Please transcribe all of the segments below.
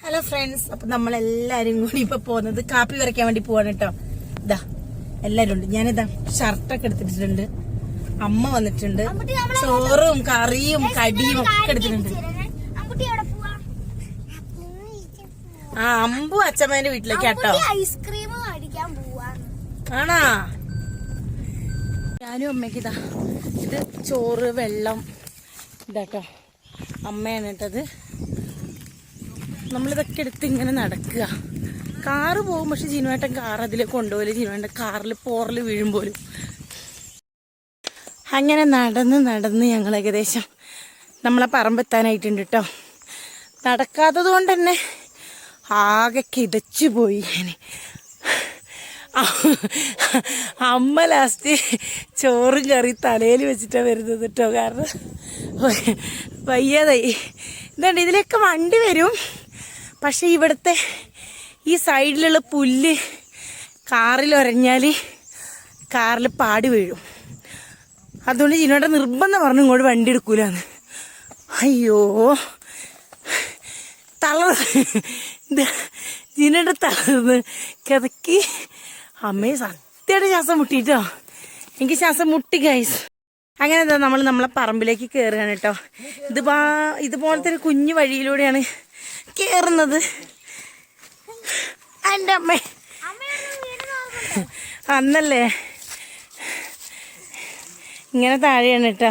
Hello friends, അപ്പൊ നമ്മളെല്ലാരും കൂടി ഇപ്പൊ പോകുന്നത് കാപ്പി വരയ്ക്കാൻ വേണ്ടി പോവാണ് കേട്ടോ. ഇതാ എല്ലാരും ഉണ്ട്. ഞാനിതാ ഷർട്ടൊക്കെ എടുത്തിട്ടുണ്ട്. അമ്മ വന്നിട്ടുണ്ട്. ചോറും കറിയും കടിയും ഒക്കെ എടുത്തിട്ടുണ്ട്. ആ അമ്പു അച്ഛമ്മേന്റെ വീട്ടിലേക്ക് കേട്ടോ. ഐസ്ക്രീം അടിക്കാൻ ആണാ? ഞാനും അമ്മയ്ക്ക് ഇതാ ഇത് ചോറ് വെള്ളം ഇതാട്ടോ. അമ്മയാണ് കേട്ടത്. നമ്മളിതൊക്കെ എടുത്ത് ഇങ്ങനെ നടക്കുക. കാറ് പോകും, പക്ഷെ ജിനുവേട്ടൻ കാർ അതിലേക്ക് കൊണ്ടുപോയില്ല. ജിനുവേട്ടൻ കാറിൽ പോറൽ വീഴും പോലും. അങ്ങനെ നടന്ന് ഞങ്ങൾ ഏകദേശം നമ്മളെ പറമ്പെത്താനായിട്ടുണ്ട് കേട്ടോ. നടക്കാത്തത് കൊണ്ട് തന്നെ ആകെ കിതച്ചു പോയി ഞാൻ. അമ്മ ലാസ്റ്റ് ചോറും കറി തലയിൽ വെച്ചിട്ടാണ് വരുന്നത് കേട്ടോ. കാരണം വയ്യാതായി. ഇതുണ്ട്, ഇതിലൊക്കെ വണ്ടി വരും. പക്ഷെ ഇവിടുത്തെ ഈ സൈഡിലുള്ള പുല്ല് കാറിൽ ഉരഞ്ഞാൽ കാറിൽ പാടി വീഴും. അതുകൊണ്ട് ജിനോടെ നിർബന്ധം പറഞ്ഞു ഇങ്ങോട്ട് വണ്ടി എടുക്കൂലെന്ന്. അയ്യോ ജിനോടെ തളർന്ന് കിതക്കി. അമ്മയെ സത്യമായിട്ട് ശ്വാസം മുട്ടിട്ടോ. എനിക്ക് ശ്വാസം മുട്ടി ഗൈസ്. അങ്ങനെ എന്താ നമ്മൾ നമ്മളെ പറമ്പിലേക്ക് കയറുകയാണ് കേട്ടോ. ഇതുപോലത്തെ ഒരു കുഞ്ഞു വഴിയിലൂടെയാണ് കയറുന്നത്. എൻ്റെ അമ്മ അന്നല്ലേ ഇങ്ങനെ താഴെയാണ് കേട്ടോ.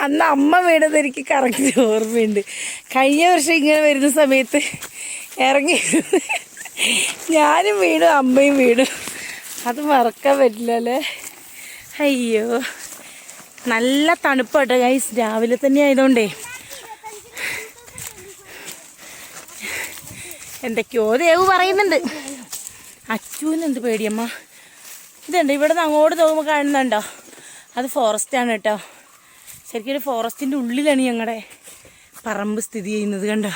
അന്ന് അമ്മ വീണത് എനിക്ക് കറക്റ്റ് ഓർമ്മയുണ്ട്. കഴിഞ്ഞ വർഷം ഇങ്ങനെ വരുന്ന സമയത്ത് ഇറങ്ങി ഞാനും വീടും അമ്മയും വീടും. അത് മറക്കാൻ പറ്റില്ല അല്ലേ. അയ്യോ നല്ല തണുപ്പാട്ടോ ഗൈസ്. രാവിലെ തന്നെ ആയതുകൊണ്ടേ എന്തൊക്കെയോ ദേവ് പറയുന്നുണ്ട്. അച്ചുവിനെന്ത് പേടിയമ്മ. ഇതുണ്ട്, ഇവിടെ നിന്ന് അങ്ങോട്ട് നോക്കുമ്പോൾ കാണുന്നുണ്ടോ, അത് ഫോറസ്റ്റാണ് കേട്ടോ. ശരിക്കും ഒരു ഫോറസ്റ്റിൻ്റെ ഉള്ളിലാണ് ഞങ്ങളുടെ പറമ്പ് സ്ഥിതി ചെയ്യുന്നത് കണ്ടോ.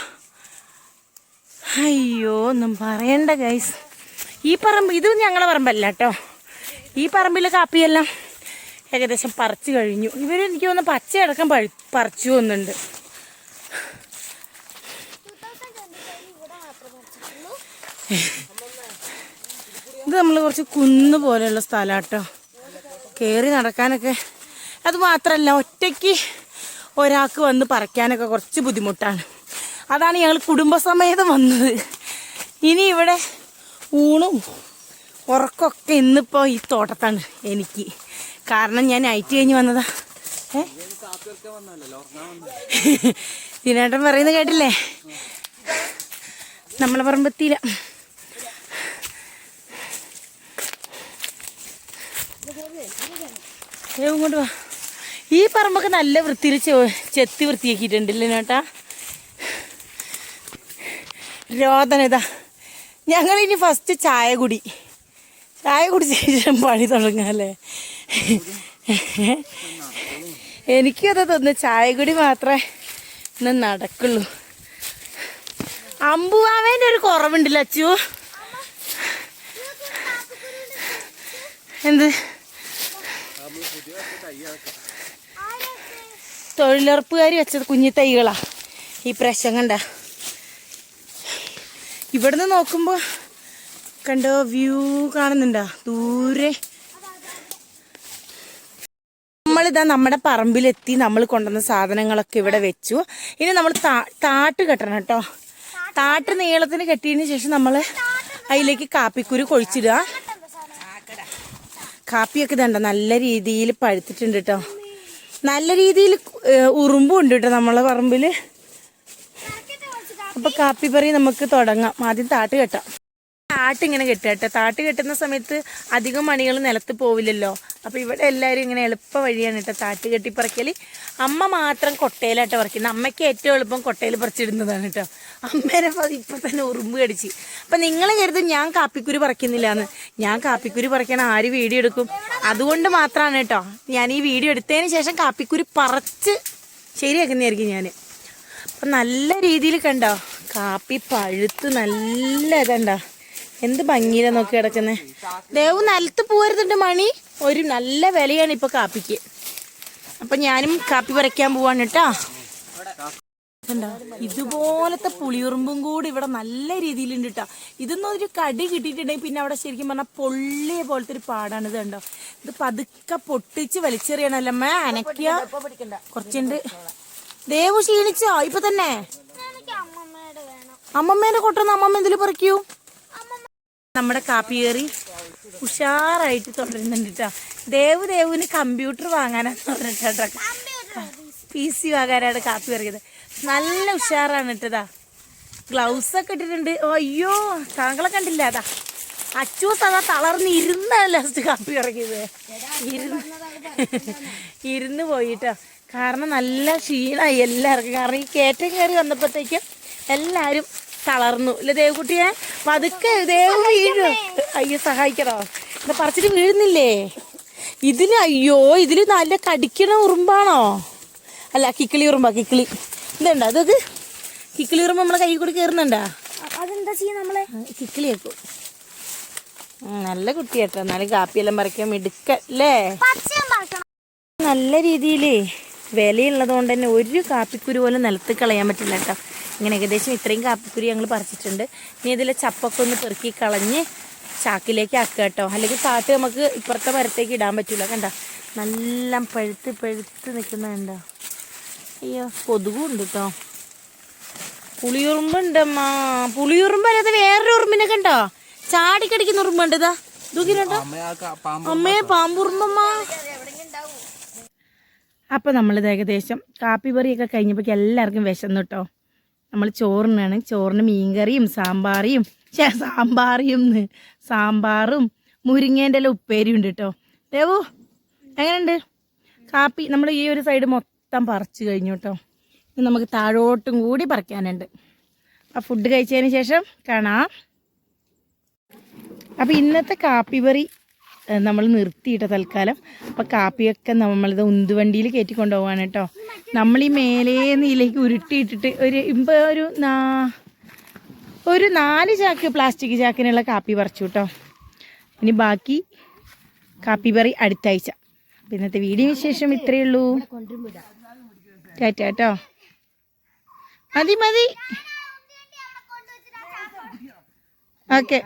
അയ്യോ ഒന്നും പറയണ്ട ഗൈസ്. ഈ പറമ്പ് ഇത് ഞങ്ങളുടെ പറമ്പല്ല കേട്ടോ. ഈ പറമ്പിലെ കാപ്പിയെല്ലാം ഏകദേശം പറിച്ചു കഴിഞ്ഞു. എനിക്ക് തോന്നുന്നു പച്ചയടക്കം പറിച്ചു പോകുന്നുണ്ട്. ഇത് നമ്മൾ കുറച്ച് കുന്ന് പോലെയുള്ള സ്ഥലം കേട്ടോ. കയറി നടക്കാനൊക്കെ, അത് മാത്രമല്ല ഒറ്റയ്ക്ക് ഒരാൾക്ക് വന്ന് പറിക്കാനൊക്കെ കുറച്ച് ബുദ്ധിമുട്ടാണ്. അതാണ് ഞങ്ങൾ കുടുംബസമേതം വന്നത്. ഇനി ഇവിടെ ഊണും ഉറക്കമൊക്കെ ഇന്നിപ്പോൾ ഈ തോട്ടത്താണ് എനിക്ക്. കാരണം ഞാൻ നൈറ്റ് കഴിഞ്ഞ് വന്നതാ. ദിനേട്ടൻ പറയുന്നത് കേട്ടില്ലേ, നമ്മളെ പറമ്പെത്തിയില്ല. ഇങ്ങോട്ട് വാ. ഈ പറമ്പൊക്കെ നല്ല വൃത്തിയിൽ ചെത്തി വൃത്തിയാക്കിയിട്ടുണ്ടല്ലേ ചേട്ടാ. രോദന ഇതാ. ഞങ്ങളിനി ഫസ്റ്റ് ചായ കുടിച്ച ശേഷം പണി തുടങ്ങാല്ലേ. എനിക്കത് തോന്നുന്നു ചായ കുടി മാത്രമേ ഇന്ന് നടക്കുള്ളൂ. അമ്പുവാവേൻ്റെ ഒരു കുറവുണ്ടല്ലോ അച്ചു. എന്ത് തൊഴിലുറപ്പുകാർ വെച്ചത് കുഞ്ഞി തൈകളാ. ഈ പ്രശ്നം കണ്ട ഇവിടുന്ന് നോക്കുമ്പോൾ കണ്ടോ, വ്യൂ കാണുന്നുണ്ടോ ദൂരെ. നമ്മളിതാ നമ്മുടെ പറമ്പിലെത്തി. നമ്മൾ കൊണ്ടുവന്ന സാധനങ്ങളൊക്കെ ഇവിടെ വെച്ചു. ഇനി നമ്മൾ താട്ട് കെട്ടണം കേട്ടോ. താട്ട് നീളത്തിന് കെട്ടിയതിന് ശേഷം നമ്മൾ അതിലേക്ക് കാപ്പിക്കുരു കൊഴിച്ചിടുക. കാപ്പിയൊക്കെ ഇതുണ്ടോ നല്ല രീതിയിൽ പഴുത്തിട്ടുണ്ട് കേട്ടോ. നല്ല രീതിയിൽ ഉറുമ്പും ഉണ്ട് കേട്ടോ നമ്മളെ പറമ്പിൽ. അപ്പൊ കാപ്പി പറി നമുക്ക് തുടങ്ങാം. ആദ്യം താട്ട് കെട്ടാം. താട്ടിങ്ങനെ കെട്ടുക. താട്ട് കെട്ടുന്ന സമയത്ത് അധികം മണികൾ നിലത്ത് പോവില്ലല്ലോ. അപ്പോൾ ഇവിടെ എല്ലാവരും ഇങ്ങനെ എളുപ്പ വഴിയാണ് കേട്ടോ താട്ട് കെട്ടി പറിക്കൽ. അമ്മ മാത്രം കൊട്ടയിലായിട്ട് പറിക്കുന്നത്. അമ്മയ്ക്ക് ഏറ്റവും എളുപ്പം കൊട്ടയിൽ പറിച്ചിടുന്നതാണ് കേട്ടോ. അമ്മേനെ ഇപ്പം തന്നെ ഉറുമ്പ് കടിച്ച്. അപ്പം നിങ്ങൾ കരുതും ഞാൻ കാപ്പിക്കുരു പറിക്കുന്നില്ല എന്ന്. ഞാൻ കാപ്പിക്കുരു പറിക്കാൻ ആര് വീഡിയോ എടുക്കും? അതുകൊണ്ട് മാത്രമാണ് കേട്ടോ ഞാൻ ഈ വീഡിയോ എടുത്തതിന് ശേഷം കാപ്പിക്കുരു പറിച്ച് ശരിയാക്കുന്നതായിരിക്കും ഞാൻ. അപ്പം നല്ല രീതിയിൽ കണ്ടോ കാപ്പി പഴുത്ത് നല്ല ഇതുണ്ടോ. എന്ത് ഭംഗിയിലാണ് നോക്കി കിടക്കുന്നത്. ദേവ് നിലത്ത് പോരുന്നുണ്ട് മണി. ഒരു നല്ല വിലയാണ് ഇപ്പോൾ കാപ്പിക്ക്. അപ്പം ഞാനും കാപ്പി പറിക്കാൻ പോവാണ് കേട്ടോ. കണ്ടോ ഇതുപോലത്തെ പുളിയുറുമ്പും കൂടി ഇവിടെ നല്ല രീതിയിലുണ്ട് കേട്ടോ. ഇതൊന്നും ഒരു കടി കിട്ടിയിട്ടുണ്ടെങ്കിൽ പിന്നെ അവിടെ ശരിക്കും പറഞ്ഞാൽ പൊള്ളിയ പോലത്തെ ഒരു പാടാണ്. ഇത് കണ്ടോ, ഇത് പതുക്കെ പൊട്ടിച്ച് വലിച്ചെറിയണല്ലമ്മ. അനക്കിയ കുറച്ചുണ്ട്. ദേവു ക്ഷീണിച്ചോ ഇപ്പൊ തന്നെ? അമ്മമ്മേന്റെ കൊട്ടന്ന് അമ്മമ്മ എന്തിലും പറിക്കൂ. നമ്മുടെ കാപ്പി കയറി ഉഷാറായിട്ട് തുടരുന്നുണ്ട് കേട്ടോ. ദേവുവിന് കമ്പ്യൂട്ടർ വാങ്ങാനാന്ന് പറഞ്ഞിട്ടോ, PC വാങ്ങാനാണ് കാപ്പി കറിയത്. നല്ല ഉഷാറാണ് ഇട്ടതാ. ഗ്ലൗസ് ഒക്കെ ഇട്ടിട്ടുണ്ട്. അയ്യോ താങ്കളെ കണ്ടില്ല, അതാ അച്ചൂസ് അതാ തളർന്നിരുന്നാണ് ലാസ്റ്റ് കാപ്പി ഇറങ്ങിയത്. ഇരുന്ന് പോയിട്ടോ. കാരണം നല്ല ക്ഷീണമായി എല്ലാവർക്കും. കാരണം ഈ കയറ്റം കയറി വന്നപ്പോഴത്തേക്കും എല്ലാവരും തളർന്നു അല്ലേ ദേവക്കുട്ടിയെ? പതുക്കെ ദേവ് വീഴു. അയ്യോ സഹായിക്കണോ? ഇത് പറിച്ചിട്ട് വീഴുന്നില്ലേ ഇതിന്? അയ്യോ ഇതില് നല്ല കടിക്കണ ഉറുമ്പാണോ? അല്ല കിക്കിളി ഉറുമ്പാ. കിക്കിളി ഇതുണ്ടോ? അതൊക്കെ കിക്കിളി ഉറുമ്പ് നമ്മളെ കൈ കൂടി കയറുന്നുണ്ടാ? അതെന്താ ചെയ്യാ നമ്മളെ? കിക്കിളി വെക്കും. നല്ല കുട്ടിയാട്ടോ. എന്നാലും കാപ്പിയെല്ലാം പറിക്കാൻ മിടുക്കല്ലേ? നല്ല രീതിയില് വിലയുള്ളത് കൊണ്ട് തന്നെ ഒരു കാപ്പിക്കുരു പോലും നിലത്ത് കളയാൻ പറ്റില്ല കേട്ടോ. ഇങ്ങനെ ഏകദേശം ഇത്രയും കാപ്പിക്കുരു ഞങ്ങൾ പറിച്ചിട്ടുണ്ട്. ഇനി ഇതിലെ ചപ്പൊക്കെ ഒന്ന് പെറുക്കി കളഞ്ഞ് ചാക്കിലേക്ക് ആക്കുക കേട്ടോ. അല്ലെങ്കിൽ താട്ട് നമുക്ക് ഇപ്പുറത്തെ മരത്തേക്ക് ഇടാൻ പറ്റില്ല. കണ്ട നല്ല പഴുത്ത് നിൽക്കുന്നുണ്ടോ? അയ്യോ കൊതുകും ഉണ്ട് കേട്ടോ. പുളിയുറുമ്പുണ്ടമ്മ. പുളിയുറുമ്പ് അല്ലാതെ വേറൊരു ഉറുമ്പിനെ കണ്ടോ? ചാടിക്കടിക്കുന്ന ഉറുമ്പുണ്ട്. ഇതാ ദൂക്കിട്ടോ അമ്മേ, പാമ്പുറുമ്പമ്മ. അപ്പം നമ്മളിത് ഏകദേശം കാപ്പി പറിയൊക്കെ കഴിഞ്ഞപ്പോൾ എല്ലാവർക്കും വിശന്നു കേട്ടോ. നമ്മൾ ചോറിനാണ്. ചോറിന് മീൻകറിയും സാമ്പാറും മുരിങ്ങേൻ്റെ എല്ലാം ഉപ്പേരിയും ഉണ്ട് കേട്ടോ. ദേവു എങ്ങനെയുണ്ട് കാപ്പി? നമ്മൾ ഈ ഒരു സൈഡ് മൊത്തം പറിച്ചു കഴിഞ്ഞു കേട്ടോ. ഇനി നമുക്ക് താഴോട്ടും കൂടി പറിക്കാനുണ്ട്. ആ ഫുഡ് കഴിച്ചതിന് ശേഷം കാണാം. അപ്പം ഇന്നത്തെ കാപ്പി പറി നമ്മൾ നിർത്തിയിട്ടോ തൽക്കാലം. അപ്പം കാപ്പിയൊക്കെ നമ്മളിത് ഉന്തുവണ്ടിയിൽ കയറ്റി കൊണ്ടുപോകാണ് കേട്ടോ. നമ്മൾ ഈ മേലേന്ന് ഇതിലേക്ക് ഉരുട്ടിയിട്ടിട്ട് ഒരു 4 ചാക്ക് പ്ലാസ്റ്റിക് ചാക്കിനുള്ള കാപ്പി പറിച്ചു കേട്ടോ. ഇനി ബാക്കി കാപ്പി പറി അടുത്ത ആഴ്ച. അപ്പം ഇന്നത്തെ വീഡിയോ വിശേഷം ഇത്രയേ ഉള്ളൂ. ടാറ്റ കേട്ടോ. മതി ഓക്കെ.